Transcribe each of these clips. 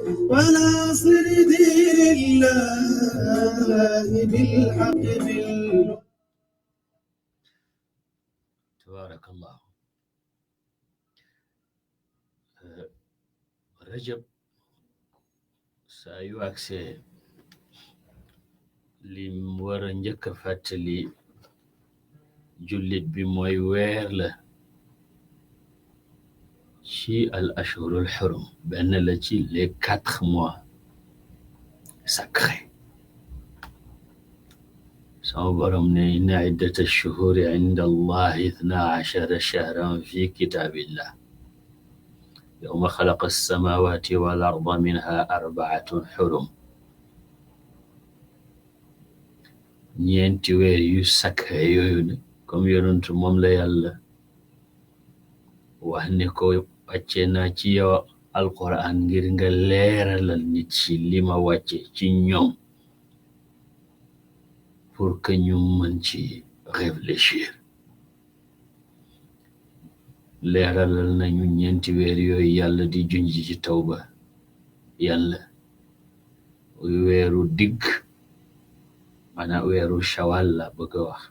وناصر دين الله بالحق تبارك الله. Rajab saa yu agsee lim war a njëkk a fàttali jullit bi mooy weer la ci al ashhurul xurum, benn la ci les 4 mois sacrés. sama borom ne inna iddata shuhuri inda allahi 12 shahran fi kitaabillah yawma xalaqa alsamawati wal arda minha 4 xurum. ñeenti weer yu sacré yooyu ne comme yonentu moom la yàlla wax ne ko wàcce naa ci yow alquran ngir nga leeralal nit ci li ma wàcce ci ñoom pour que ñu mën ci réfléchir. leeralal nañu ñeenti weer yooyu yàlla di junj ci tawba yàlla weeru digg, maanaam weeru shawal la bëgg a wax.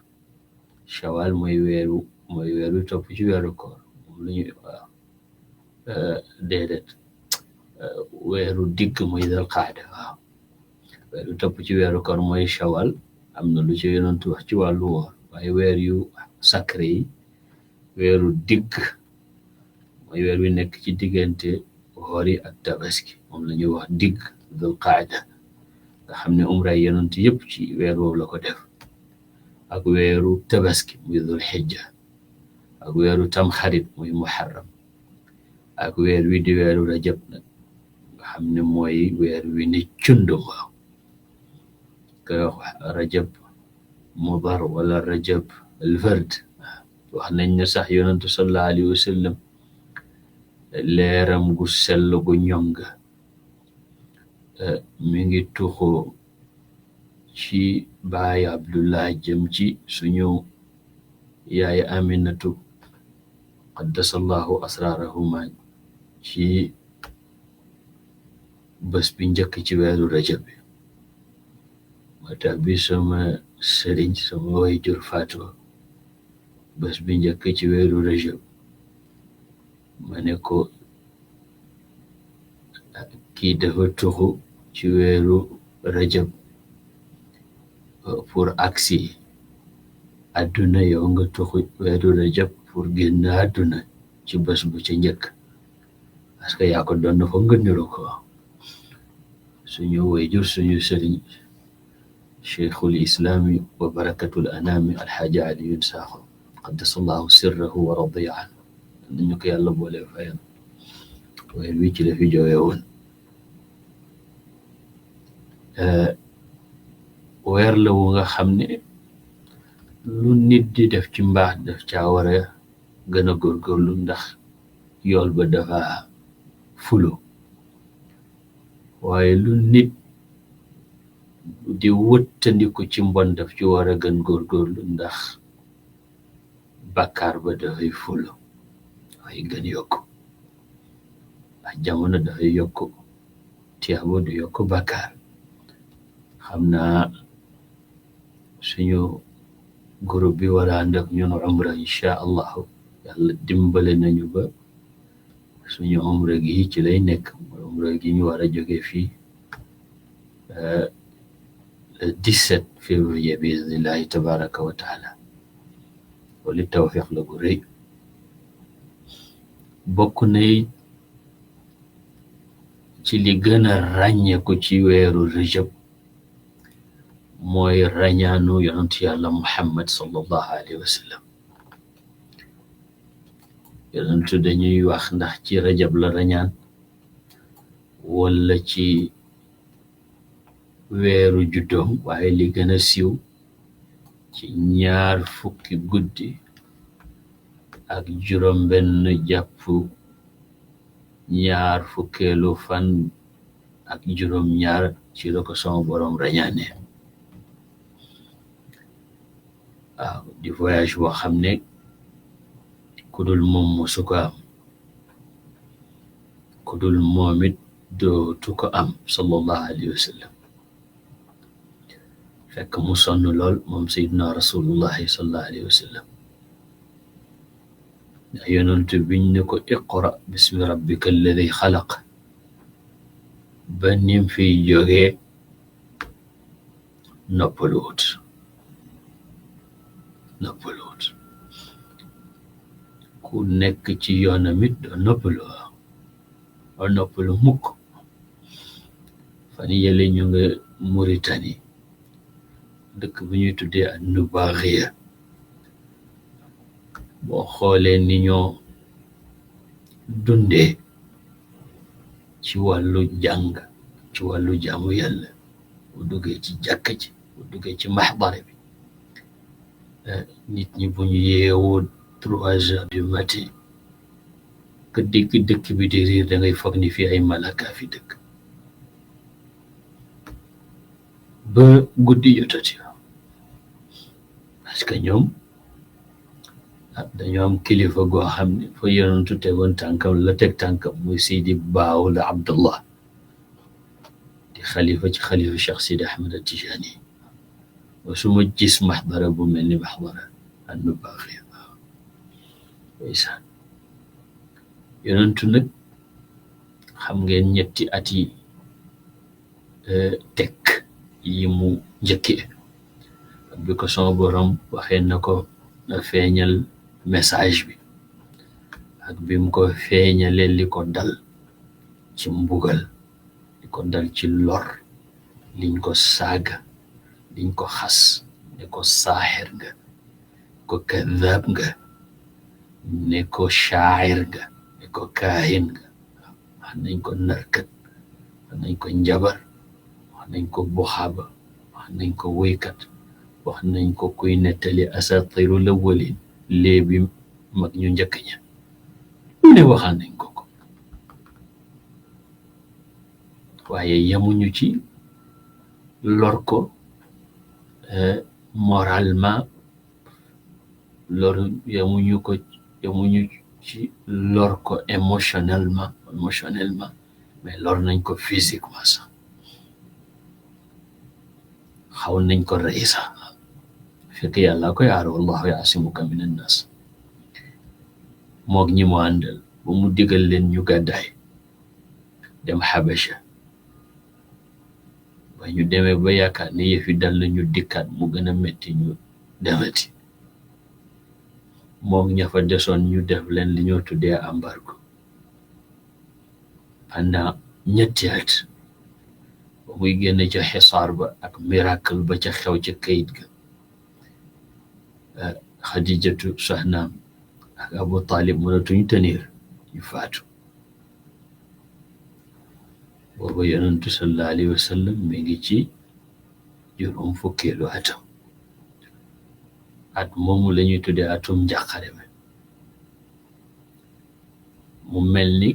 shawal mooy weeru topp ci weeru koor moom la ñuy waaw déedéet weeru digg mooy dal qaada. waaw weeru topp ci weeru koor mooy shawal. am na lu ci yonentu wax ci wàllu woor, waaye weer yu sacré yi weeru digg mooy weer wi nekk ci diggante woor yi ak tabaski, moom la ñuy wax digg dal qaada, nga xam ne umra yonent yëpp ci weer woowu la ko def. ak weeru tabaski muy dul xijja, ak weeru tamxarit muy muharram, ak weer wi di weeru rajab nag nga xam ne mooy weer wi ni cundum. waaw koy wax rajab mudar wala rajab alvard. wax nañ ne sax yonentu sallallahu alayhi wa sallam leeram gu sell gu ñoŋ mi ngi tuxu ci baay Abdullah jëm ci suñu yaay Aminatu qaddasallahu asrarahuma ci bés bi njëkk ci weeru rajab bi. moo tax bi sama sëriñ sama waajur faatu bés bi njëkk ci weeru rajab ma ne ko kii dafa tuxu ci weeru rajab pour aksi àdduna, yow nga tuxu weeru rajab pour génn àdduna ci bés bu ca njëkk, parce que yaa ko doon na fa nga niru ko. suñu waajur suñu sëriñ cheikhul islami wa barakatul anami alxaaji Aliyun Saaxo qaddasallahu sirrahu wa radiya anhu, nañu ko yàlla boole fayal. weer wi ci la fi jowe woon. weer la wu nga xam ne lu nit di def ci mbaax daf caa war a gën a góorgóorlu, ndax yool ba dafa fulo. waaye lu nit di wëttandiku ci mbon daf ci war a gën góorgóorlu, ndax bàkkaar ba dafay fulo, dafay gën yokku. ndax jamono dafay yokku tiyaabo du yokku bàkkaar. xam naa suñu groupe bi wala ànd ak ñun umra incha allahu, yàlla dimbale nañu ba suñu umra gi ci lay nekk. umra gi ñu war a jóge fii le 17 février bi idnillahi tabaraka wa taala. wali tawfiq la gu rëy. bokk na ci li gën a ràññeeku ci weeru rajab mooy rañaanu yonentu yàlla muhammad sallallahu alayhi wa sallam. yonentu dañuy wax ndax ci rajab la rañaan wala ci weeru juddoom, waaye li gën a siiw ci 20 guddi ak juróom benn jàpp 20 fan ak juróom ñaar ci la ko sama borom rañaane. waaw di voyage boo xam ne ku dul moom mosu ko am, ku dul moom it dootu ko am sallallahu alayhi wa sallam. fekk mu sonn lool moom sayyidina rasulullahi sallallahu alayhi wa sallam. ndax yonent biñ ne ko iqra bismi rabbika alladi xalaq ba nim fiy jógee noppaluwut ku nekk ci yoonam it doo noppalu mukk. fan yële ñu nga Mauritanie dëkk bu ñuy tuddee ak Nubaaxiya. boo xoolee ni ñoo dundee ci wàllu jàng ci wàllu jaamu yàlla, bu duggee ci jàkka ji, bu duggee ci maxdara bi, nit ñi bu ñu yeewoo 3 heures du matin ka dégg dëkk bi di riir da ngay foog ni fii ay malaka fi dëkk ba guddi jotati. parce que ñoom dañoo am kilifa goo xam ne fa yonentu tegoon tànkam la teg tànkam, muy Sidi Baawul Abdullah di xalifa ci xalifa Cheikh Sidi Ahmed Tijani. suma gis maxdara bu mel ni maxdara annu baaxi. ndeysaan yonentu nag xam ngeen ñetti at yi tekk yi mu njëkkee ak bi ko sama borom waxee na ko na feeñal message bi, ak bi mu ko feeñalee li ko dal ci mbugal, li ko dal ci lor, liñ ko saaga, liñ ko xas, ne ko saaxir nga, ko kadab nga, ne ko shaacir nga, ne ko kaahin nga. wax nañ ko narkat, wax nañ ko njabar, wax nañ ko buxaaba, wax nañ ko woykat, wax nañ ko kuy nettali asatirul awwalin, léebi mag ñu njëkk ña. lu ne waxaan nañ ko. waaye yemuñu ci lor ko moralement, yemuñu ci lor ko émotionnellement, mais lor nañ ko physiquement sax. xaw nañ ko rey sax, fekk yàlla koy aar, wallahu yaasimuka min annas. moog ñi mu àndal ba mu digal leen ñu gàddaay dem Xabasha. ba ñu demee ba yaakaar ne yëfi dal la ñu dikkaat mu gën a metti ñu demati. moog ña fa desoon ñu def leen li ñoo tuddee embargo pendant 3 at. ba muy génn ca xisaar ba ak miracle ba ca xew ca kayit ga, Xadijatu soxnaam ak Abu Talib mënatuñu tenir, ñu faatu. booba yonentu sallallahu alayhi wa sallam mi ngi ci 40 atam. at moomu la ñuy tuddee atum njàqare mi. mu mel ni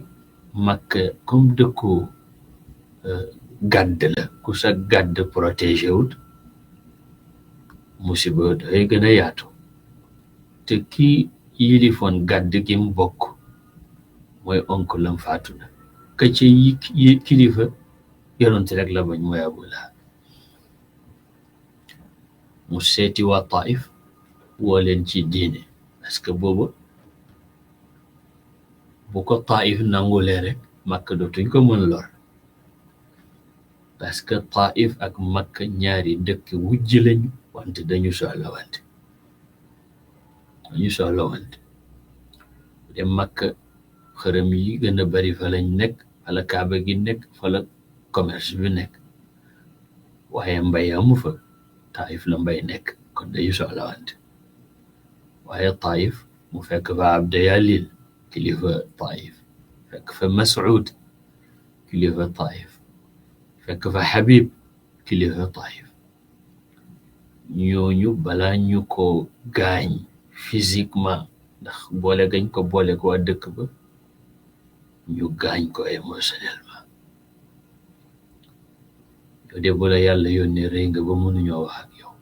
Makka comme dëkku gàdd la, ku sa gàdd protégé wut musiba dafay gën a yaatu. te kii yilifoon gàdd gi mu bokk mooy oncle am faatu na, ka ci kilifa yonent rek la bañ mooy Abu Lahab. mu seeti waa Taif woo leen ci diine, parce que booba bu ko Taif nangulee rek Makka dootuñ ko mën lor, parce que Taif ak Makka ñaari dëkk wujj lañu, wante dañu soxlawante. de Makka xërëm yi gën a bari fa lañ nekk, fa la Kaaba gi nekk, fa la commerce bi nekk. waaye mbay amu fa. Taif la mbay nekk, kon dañu soxlawante. waaye Taif mu fekk fa Abda Yalil kilifa Taif, fekk fa Mas'ud kilifa Taif, fekk fa Habib kilifa Taif. ñooñu balaa ñu ko gaañ physiquement, ndax boole gañ ko boole ko waa dëkk ba, ñu gaañ ko émotionnellement. yow de bu la yàlla yónnee rëy nga ba mënuñoo wax ak yow.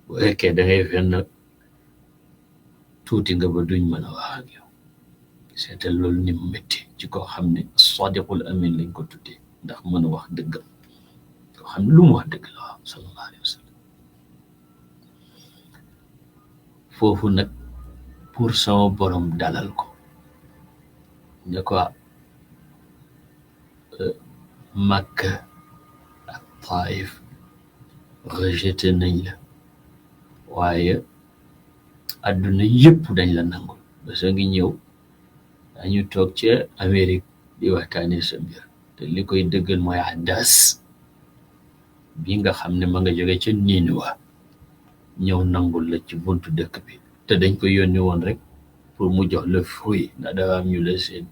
bu fekkee da ngay fenn tuuti nga ba duñ mën a wax ak yow. seetal loolu ni mu métti ci koo xam ne sadiqul amin lañ ko tuddee ndax mën a wax dëgg koo xam ne lu mu wax dëgg la waaw sallallahu alayhi wa sallam foofu nag pour sama borom dalal ko ne ko Makka ak Taif rejeté nañ la waaye àdduna yëpp dañ la nangul ba sa ngi ñëw dañu toog ca Amérique di waxtaane sa mbir te li koy dëggal mooy Addas bi nga xam ne ma nga jóge ca Niniwa ñëw nangul la ci buntu dëkk bi te dañ ko yónni woon rek pour mu jox la fruit ndax dafa am ñu la seen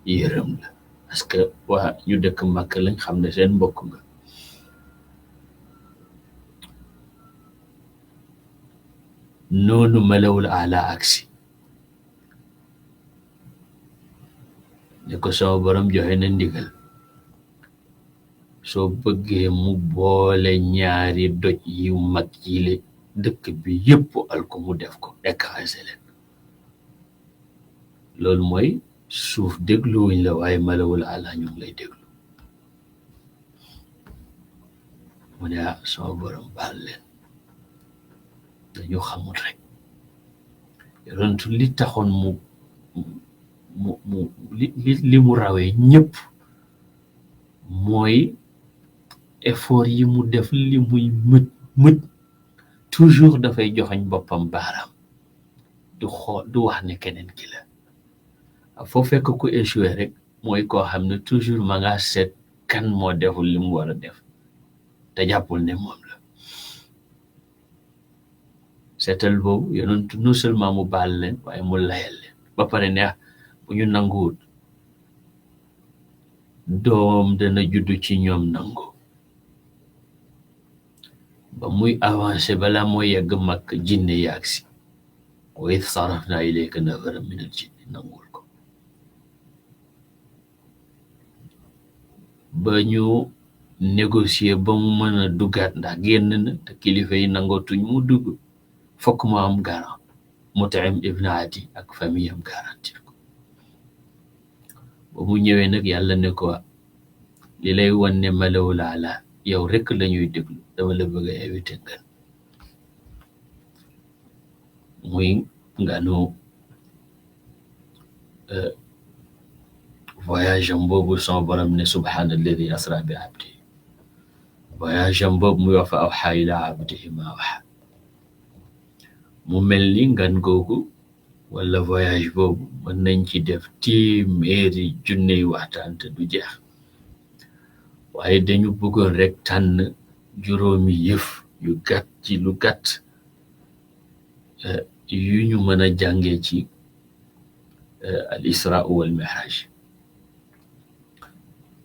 yërëm la parce que waa ñu dëkk Makka lañ xam ne seen mbokk nga noonu malawul ala aksi ne ko sama borom joxe na ndigal soo bëggee mu boole ñaari doj yu mag yi le dëkk bi yëpp al ko mu def ko écrasé leen loolu mooy suuf dégluwuñ la waaye malawul ala ñu ngi lay déglu mu ne sama borom baal leen dañu xamul rek yonentu li taxoon li mu rawee ñëpp mooy effort yi mu def li muy mëj toujours dafay joxañ boppam baaraam du wax ne keneen ki la foo fekk ku échoué rek mooy koo xam ne toujours ma nga seet kan moo deful li mu war a def te jàppul ne moom la seetal boobu yonentu non seulement mu baal leen waaye mu layal leen ba pare ne bu ñu nanguwut doom dana juddu ci ñoom nangu ba muy avancé bala mooy yegg mag jinne yaag si wa id sarafna ilayka nafaran min al jinni nangul ko ba ñu négocier ba mu mën a duggaat ndax génn na te kilifa yi nangootuñ mu dugg fokk mu am garant Mut'im ibn Adi ak famille am garantir ko ba mu ñëwee nag yàlla ne ko li lay wan ne malawul ala yow rek la ñuy déglu dama la bëgg a invité ngan muy nganu voyage am boobu son borom ne subhaana alladi asra bi abdi voyage am boobu muy wax fa awxa ila abdihi ma awxa mu mel ni ngan googu wala voyage boobu mën nañ ci def téeméeri junney waxtaan te du jeex waaye dañu bëggoon rek tànn juróomi yëf yu gàtt ci lu gàtt yu ñu mën a jàngee ci al isra wal mi'raj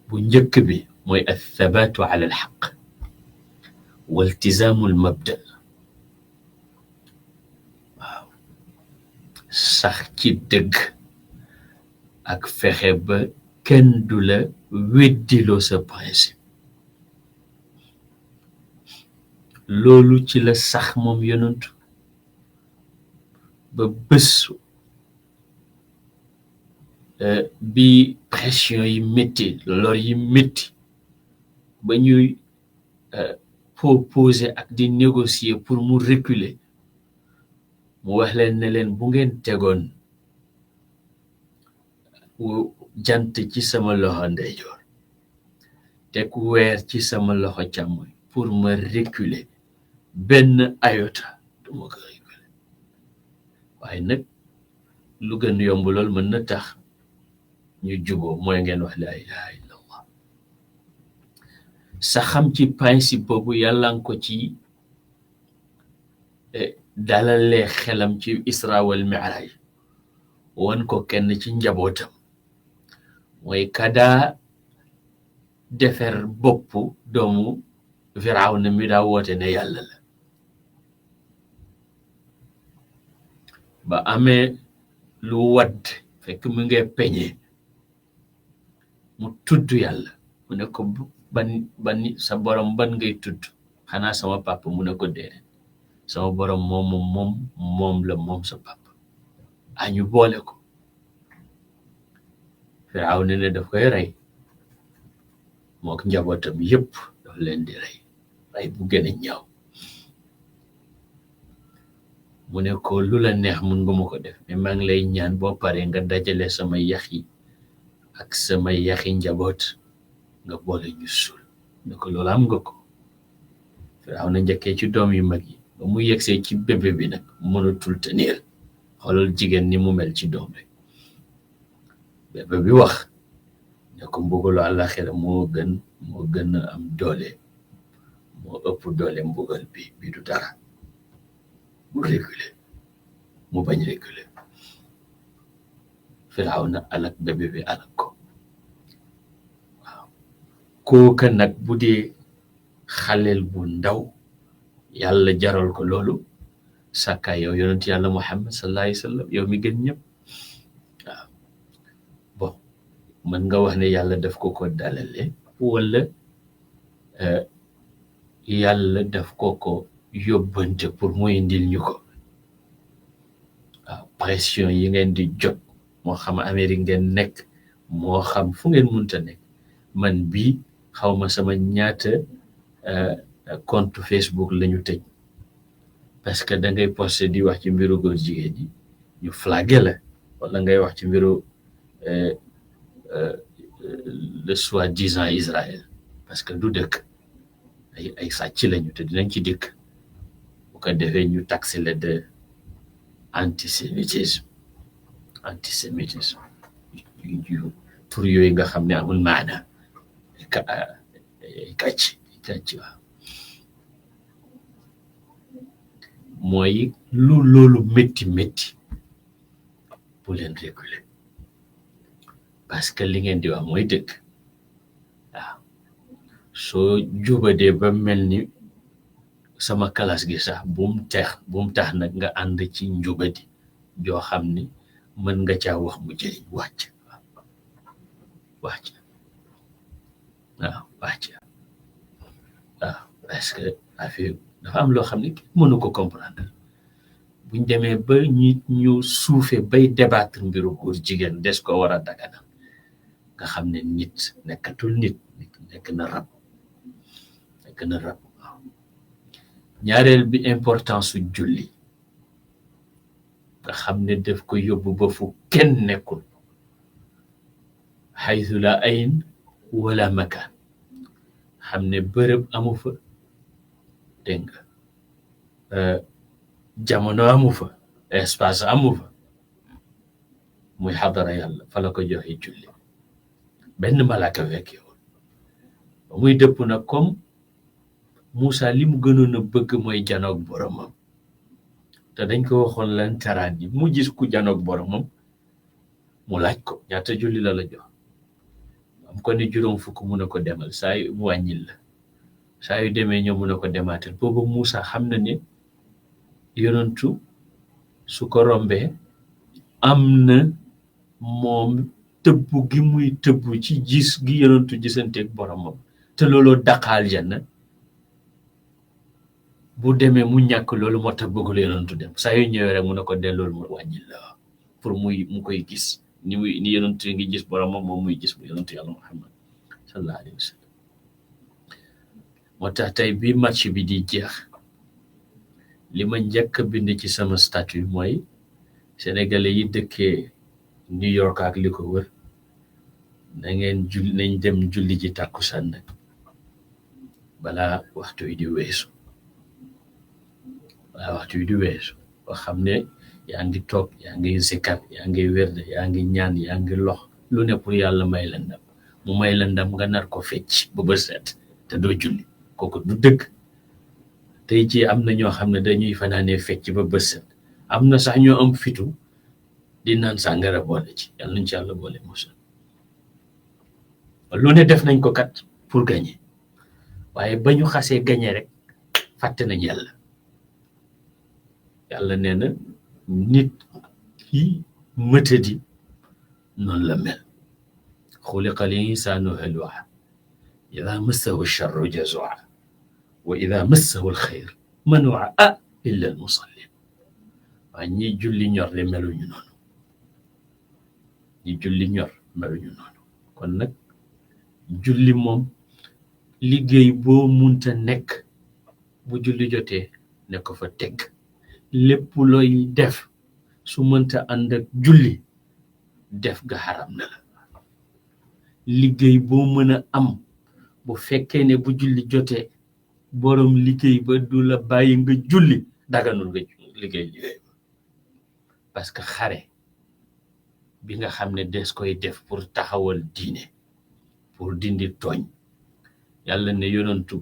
bu njëkk bi mooy al thabatu ala al xaq wa iltizaamu al mabda waaw sax ci dëgg ak fexe ba kenn du la weddiloo sa principe loolu ci la sax moom yonentu ba bés bi pression yi métti lor yi métti ba ñuy proposer ak di négocier pour mu reculer mu wax leen ne leen bu ngeen tegoon jant ci sama loxo ndeyjoor teg weer ci sama loxo càmmoñ pour ma reculer benn ayota du ma ko reculer waaye nag lu gën yomb lool mën na tax ñu juboo mooy ngeen wax la ilaha illa allah sa xam ci principe boobu yàlla nga ko ci dalalee xelam ci isra wal mi'raj wan ko kenn ci njabootam mooy kadaa defer boppu doomu Firawna mi daa woote ne yàlla la ba amee lu wadd fekk mu ngi peñe mu tudd yàlla mu ne ko ban sa borom ban ngay tudd xanaa sama papa mu ne ko déedéet sama borom moom la moom sa papa ñu boole ko Firawna ne daf koy rey mook njabootam yëpp daf leen di rey bu gën a ñaaw. mu ne ko lu la neex mun nga ma ko def mais maa ngi lay ñaan boo paree nga dajale sama yax yi ak sama yaxi njaboot nga boole ñu suul. ne ko loolu am nga ko. Firawna njëkkee ci doom yu mag yi ba mu yegsee ci bébé bi nag mënatul tenir. xoolal jigéen ni mu mel ci doom rek. bébé bi wax ne ko mbugalu àllaxira moo gën a am doole moo ëpp doole mbugal bi du dara. mu reculer mu bañ reculer. Firawna alak bébé bi alak ko. waaw kooka nag bu dee xaleel bu ndaw yàlla jaral ko loolu sàkkaa yow yonent yàlla Muhammad sallallahu alayhi wa sallam yow mi gën ñëpp. waaw bon mën nga wax ne yàlla daf ko dalale wala yàlla daf ko yóbbante pour mu indil ñu ko. waaw pression yi ngeen di jot moo xam Amérique ngeen nekk moo xam fu ngeen munta nekk man bii xawma sama ñaata compte Facebook lañu tëj parce que da ngay posté di wax ci mbiru góor jigéen yi ñu flagué la wala ngay wax ci mbiru le soi-disant Israël parce que du dëkk ay sàcc lañu te dinañ ci dëkk bu ko defee ñu taxé la de antisémitisme tur yooyu nga xam ne amul maana kàcc waaw mooy lu loolu métti bu leen reculer parce que li ngeen di wax mooy dëgg. waaw soo jubadee ba mel ni sama kalas gi sax bu mu tax nag nga ànd ci njubadi joo xam ni mën nga caa wax mu jëriñ wàcc. waaw parce que affaire dafa am loo xam ne mënu ko comprendre buñ demee ba ñu suufe bay débattre mbiru góor jigéen des ko war a daganal nga xam ne nit nekkatul nit nekk na rab waaw. ñaareel bi importance su julli nga xam ne daf ko yóbbu ba fu kenn nekkul xaytu la ayn wala makaan xam ne bërëb amu fa dégg nga jamono amu fa espace amu fa muy xadara yàlla fa la ko joxe julli benn malaaka fekkewul ba muy dëpp na comme Moussa li mu gënoon a bëgg mooy janoog boromam te dañ ko waxoon lan taraan yi mu gis ku janoog boromam mu laaj ko ñaata julli la jox am ko ne juróom fukk mu ne ko demal saa yu mu wàññil la saa yu demee ñëw mu ne ko demaatal boobu Moussa xam na ne yonantu su ko rombee am na moom tëbbu gi muy tëbbu ci gis gi yonantu gisanteeg boromam te looloo daqaal janna bu demee mu ñàkk loolu moo tax bëggul yonantu dem saa yu ñëwee rek mu ne ko dellool mu wàññil la pour mu koy gis ni yonantu ngi gis boromam moom muy gis bu yonantu yàlla Muhammad sallallahu alayhi wa sallam moo tax tey bi match bi di jeex li ma njëkk a bind ci sama statut mooy sénégalais yi dëkkee New York ak li ko wër nañ dem julli ji tàkkusaan nag balaa waxtu yi di weesu boo xam ne yaa ngi toog yaa ngi zikar yaa ngi werde yaa ngi ñaan yaa ngi lox lu ne pour yàlla may la ndam mu may la ndam nga nar ko fecc ba ba set te doo julli kooku du dëgg. tey ci am na ñoo xam ne dañuy fanaanee fecc ba bët set am na sax ñoo am fitu di naan sàngara boole ci yàlla nañ ci yàlla boole musal lu ne def nañ ko kat pour gagner waaye ba ñu xasee gagner rek fàtte nañ yàlla nee na nit ki mëtadi noonu la mel xuliqa l-insaanu haluu'a idaa massahu charru jazuu'a wa ida massahu alxayr manua illa almusallin waaye ñi julli ñor de meluñu noonu ñi julli ñor meluñu noonu. kon nag julli moom liggéey boo munta nekk bu julli jotee ne ko fa teg. lépp looy def su mënta ànd ak julli def ga xaram na la. liggéey boo mën a am bu fekkee ne bu julli jotee borom liggéey ba du la bàyyi nga julli daganul nga liggéey ba parce que xare bi nga xam ne des koy def pour taxawal diine pour dindi tooñ yàlla ne yonantu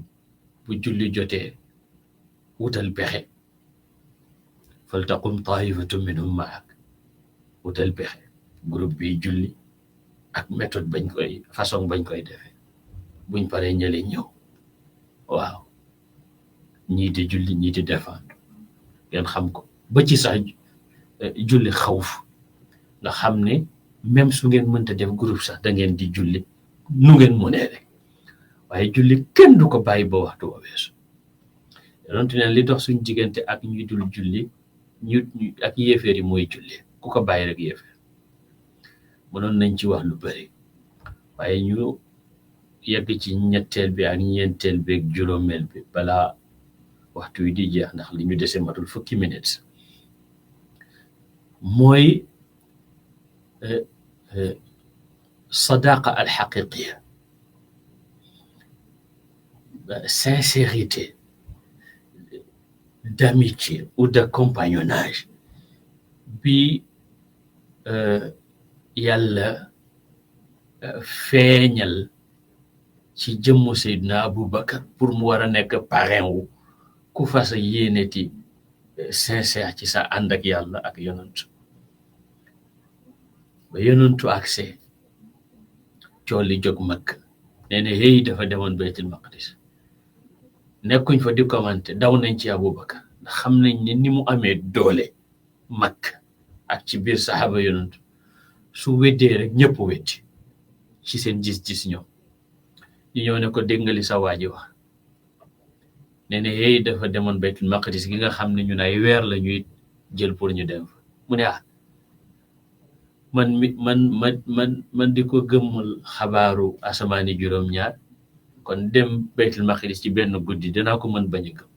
bu julli jotee wutal pexe faltaqum taifatu minhum maak wutal pexe groupe bi julli ak méthode bañ koy façon bañ koy defee buñ paree ñële ñëw waaw ñii di julli ñii di défendre ngeen xam ko ba ci sax julli xawf nga xam ne même su ngeen mënta def groupe sax da ngeen di julli nu ngeen mënee rek waaye julli kenn du ko bàyyi ba waxtu wa weesu yonentu ne li dox suñ diggante ak ñuy dul julli ñu ak yéeféer yi mooy julli ku ko bàyyi rek yéeféer mënoon nañ ci wax lu bari waaye ñu yegg ci ñetteel bi ak ñeenteel bi ak juróomeel bi balaa waxtu wi di jeex ndax li ñu dese matul fukki minutes mooy sadaqa al xaqiqiya sincérité d'amitié ou de compagnonnage bi yàlla feeñal ci jëmmu Seydina Aboubacar pour mu war a nekk parrain wu ku fas a yéeneti sincère ci sa ànd ak yàlla ak yonantu ba yonantu accès cooli jóg mag nee na hey dafa demoon baytul maqdis nekkuñ fa di commenté daw nañ ci Aboubacar ndax xam nañ ne ni mu amee doole mag ak ci biir saxaaba yonantu su weddee rek ñëpp weddi ci seen gis-gis ñoom ñu ñëw ne ko dégg nga li sa waa ji wax nee na hey dafa demoon baytul maqdis gi nga xam ne ñun ay weer la ñuy jël pour ñu dem fa mu ne man di ko gëmmal xabaaru asamaani juróom-ñaar kon dem baytul maqdis ci benn guddi dinaa ko mën bañ a gëm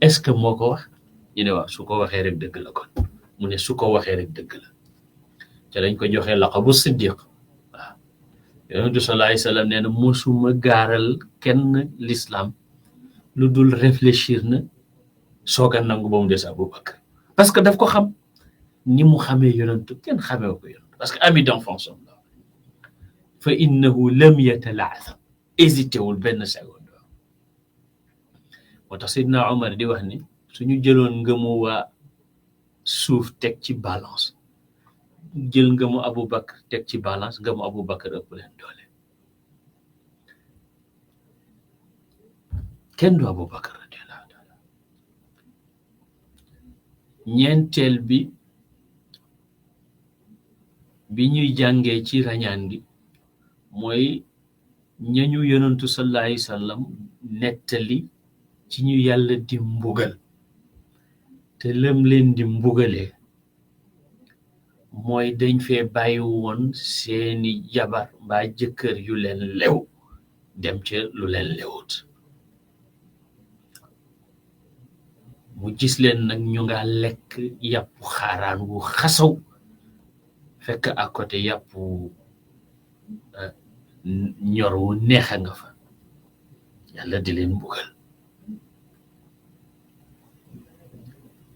est-ce que moo ko wax ñu ne waaw su ko waxee rek dëgg la kon mu ne su ko waxee rek dëgg la ca lañ ko joxee laqabu siddiq waaw yonentu sallallahu alayhi wasallam nee na mosuma gaaral kenn l'islam lu dul réfléchir na soog a nangu ba mu des Aboubacar parce que daf ko xam ni mu xamee yonentu kenn xamee ko yonentu parce que ami d'enfance la fa innahu lam yatalaazam hésité wul benn seconde moo tax Seydina Omar di wax ni suñu jëloon ngëmu waa suuf teg ci balance jël ngëmu Aboubacar teg ci balance ngëmu Aboubacar ëpp leen doole kenn du Aboubacar radiyallahu taala ñeenteel bi ñuy jàngee ci rañaan gi mooy ñañu yonantu sallallahu alayhi wasallam nettali ci ñu yàlla di mbugal te lëm leen di mbugalee mooy dañ fee bàyyi woon seeni jabar mbaa jëkkër yu leen lew dem ca lu leen lewut mu gis leen nag ñu nga lekk yàpp xaaraan wu xasaw fekk à côté yàpp ñor wu neexa nga fa yàlla di leen mbugal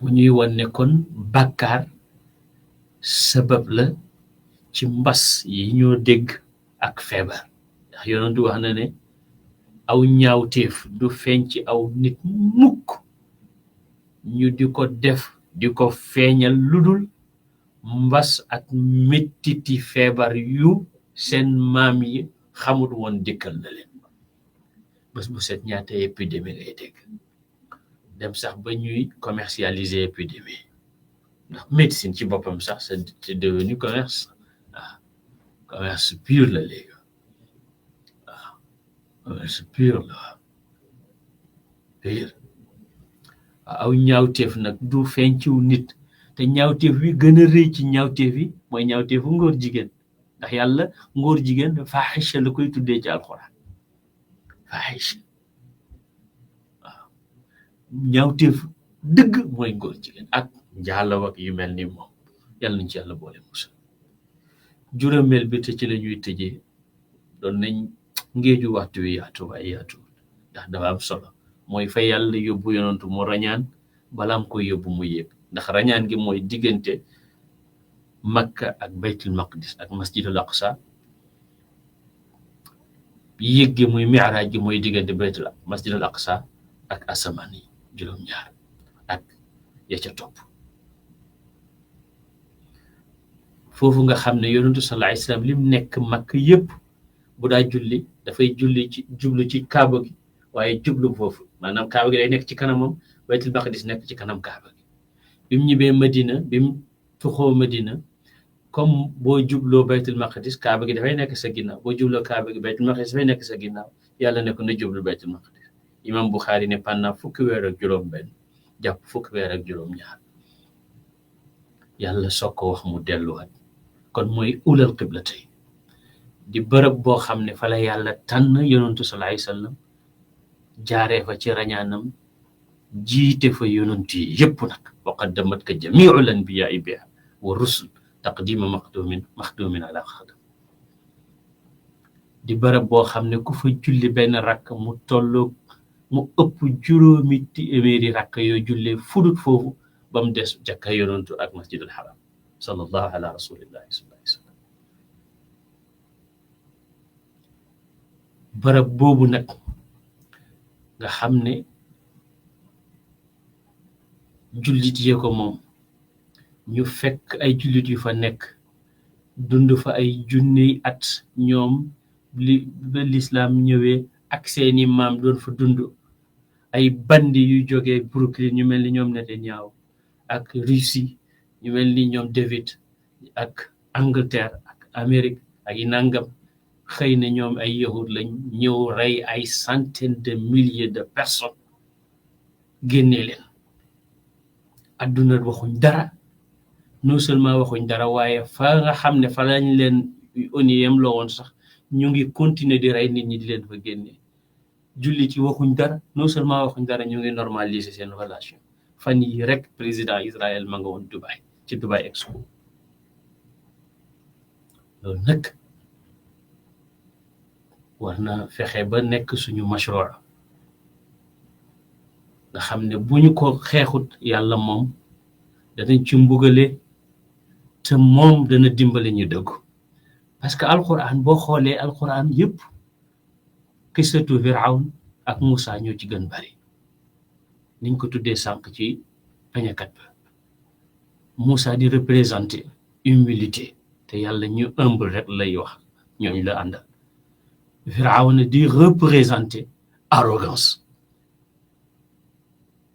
bu ñuy wan ne kon bàkkaar sabab la ci mbas yi ñoo dégg ak feebar ndax yonentu wax na ne aw ñaawteef du feeñ ci aw nit mukk ñu di ko def di ko feeñal ludul mbas ak mettiti feebar yu seen maam yi xamut woon dikkal na leen bés bu set ñaata épidémie ngay dégg dem sax ba ñuy commercialiser épidémie ndax médecine ci boppam sax c'est devenu commerce waaw commerce pur la léegi waaw commerce pur la waaw pur aw ñaawteef nag du feeñ ciw nit te ñaawteef wi gën a rëy ci ñaawteef yi mooy ñaawteefu ngóor jigéen ndax yàlla ngóor jigéen faaxisha la koy tuddee ci alquran faaxisha waaw ñaawteef dëgg mooy ngóor jigéen ak njaalo ak yu mel ni moom yàlla nañ ci yàlla boole musa juróomeel bi te ci la ñuy tëjee doon nañ ngéeju waxtu wi yaatu waaye yaatu ndax dafa am solo mooy fa yàlla yóbbu yonantu mu rañaan balaam koy yóbbu mu yéeg ndax rañaan gi mooy diggante makka ak baytul maqdis ak masjidul aqsa yéeg gi muy miraaj gi mooy diggante baytul masjidul aqsa ak asamaan yi juróom-ñaar ak ya ca topp foofu nga xam ne yonantu sallallahu alayhi wasallam lim nekk makk yépp bu daa julli dafay julli ci jublu ci kaaba gi waaye jublu foofu maanaam kaaba gi day nekk ci kanamam baytul maqdis nekk ci kanam kaaba gi bi mu ñibbee Madina bi mu tuxoo Madina comme boo jubloo baytul maqdis kaaba gi dafay nekk sa ginnaaw boo jubloo kaaba gi baytul maqdis dafay nekk sa ginnaaw yàlla ne ko na jublu baytul maqdis imam Bukhari ne pendant fukki weer ak juróom benn jàpp fukki weer ak juróom ñaar yàlla soog ko wax mu delluwaat kon mooy ulal qiblatay di bërëb boo xam ne fa la yàlla tànn yonantu sallallahu alayhi wasallam jaaree fa ci rañaanam jiite fa yonantu yi yëpp nag wa qaddamat ka jamiul anbiyaai biha wa rusul taqdima maxdumin ala xadam di bërëb boo xam ne ku fa julli benn rakk mu tolloog mu ëpp juróomi téeméeri rakk yoo jullee fudut foofu ba mu des jàkka yonantu ak masjidul haram sallallahu ala rasulillahi sallallahu alayhi wasallam bërëb boobu nag nga xam ne jullit yee ko moom ñu fekk ay jullit yu fa nekk dund fa ay junney at ñoom ba lislaam ñëwee ak seeni maam doon fa dund ay bandi yu jógee Brooklyn ñu mel ni ñoom Netanyahu ak Russie ñu mel ni ñoom David ak Angleterre ak Amérique ak yi nangam xëy na ñoom ay yahud lañ ñëw rey ay centaines de milliers de personnes génnee leen adduna waxuñ dara non seulement waxuñ dara waaye fa nga xam ne fa lañ leen oni yem la woon sax ñu ngi continuer di rey nit ñi di leen fa génnee jullit yi waxuñ dara non seulement waxuñ dara ñu ngi normaliser seen relation fan yi rek président Israël ma nga woon Dubai ci Dubai Expo loolu nag war na fexe ba nekk suñu mashruuc nga xam ne bu ñu ko xeexut yàlla moom danañ ci mbugale te moom dana dimbale ñu dëgg parce que alquran boo xoolee alquran yëpp qissatu Firawn ak Moussa ñoo ci gën bari niñ ko tuddee sànq ci peñakat ba Moussa di représenter humilité te yàlla ñu humble rek lay wax ñooñu la àndal Firawn di représenter arrogance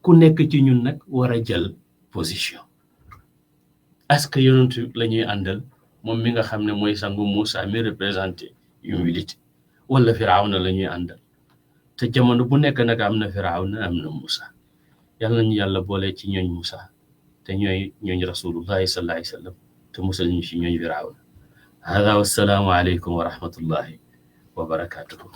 ku nekk ci ñun nag war a jël position est-ce que yonent la ñuy àndal moom mi nga xam ne mooy sangu Moussa mi représenté humilité wala Firawna la ñuy àndal te jamono bu nekk nag am na Firawna am na Moussa yàlla nañu yàlla boole ci ñooñ Moussa te ñooñ rasulullahi sallallahu alayhi wa sallam te musal ñu ci ñooñ Firawna hada wassalaamu aleykum wa rahmatullahi wa barakatuhu